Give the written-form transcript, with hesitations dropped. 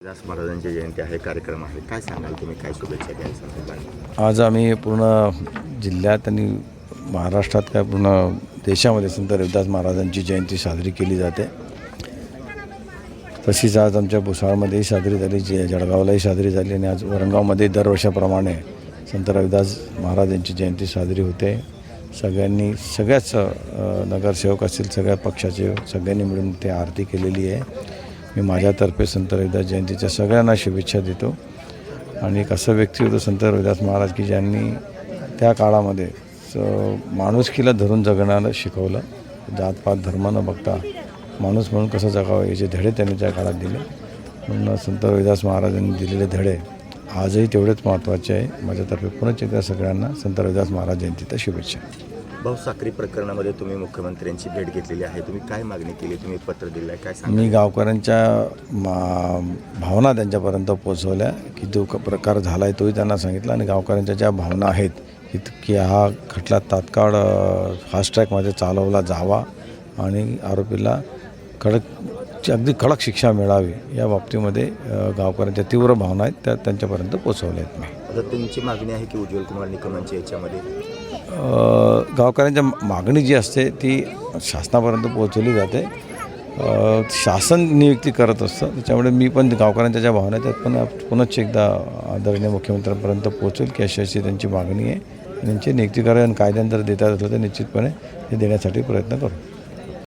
दास महाराजांची जयंती आहे, कार्यक्रम आहे, काय सांगाल तुम्ही, काय शुभेच्छा द्याल संदर्भात? आज आम्ही पूर्ण जिल्ह्यात आणि महाराष्ट्रात काय पूर्ण देशामध्ये संत रविदास महाराजांची जयंती साजरी केली जाते. तशीच आज आमच्या भुसावळमध्येही साजरी झाली, जळगावलाही साजरी झाली आणि आज वरणगावमध्ये दरवर्षाप्रमाणे संत रविदास महाराजांची जयंती साजरी होते. सगळ्यांनी सगळ्याच नगरसेवक असतील, सगळ्या पक्षाचे सगळ्यांनी मिळून ते आरती केलेली आहे. मी माझ्यातर्फे संत रविदास जयंतीच्या सगळ्यांना शुभेच्छा देतो. आणि एक असं व्यक्ती होतं संत रविदास महाराज की ज्यांनी त्या काळामध्ये माणुसकीला धरून जगण्याला शिकवलं. जातपात धर्म न बघता माणूस म्हणून कसं जगावं याचे धडे त्यांनी त्या काळात दिले. म्हणून संत रविदास महाराजांनी दिलेले धडे आजही तेवढेच महत्त्वाचे आहे. माझ्यातर्फे पुन्हा एकदा सगळ्यांना संत रविदास महाराज जयंतीच्या शुभेच्छा. भाऊ, साक्री प्रकरणामध्ये तुम्ही मुख्यमंत्र्यांची भेट घेतलेली आहे, तुम्ही काय मागणी केली, तुम्ही पत्र दिलं आहे, काय सांगा? मी गावकऱ्यांच्या भावना त्यांच्यापर्यंत पोचवल्या की जो प्रकार झाला आहे तोही त्यांना सांगितला. आणि गावकऱ्यांच्या ज्या भावना आहेत की हा खटला तात्काळ फास्ट ट्रॅकमध्ये चालवला जावा आणि आरोपीला अगदी कडक शिक्षा मिळावी, या बाबतीमध्ये गावकऱ्यांच्या तीव्र भावना आहेत त्या त्यांच्यापर्यंत पोचवल्या आहेत. मी आता तुमची मागणी आहे की उज्ज्वल कुमार निकमांची याच्यामध्ये गावकऱ्यांच्या मागणी जी असते ती शासनापर्यंत पोहोचवली जाते. शासन नियुक्ती करत असतं, त्याच्यामुळे मी पण गावकऱ्यांच्या ज्या भावना आहेत त्यात पण पुनश्च एकदा आदरणीय मुख्यमंत्र्यांपर्यंत पोहोचेल की अशी त्यांची मागणी आहे. त्यांची नियुक्ती करायला कायद्यानं जर देता असलं तर निश्चितपणे हे देण्यासाठी प्रयत्न करू.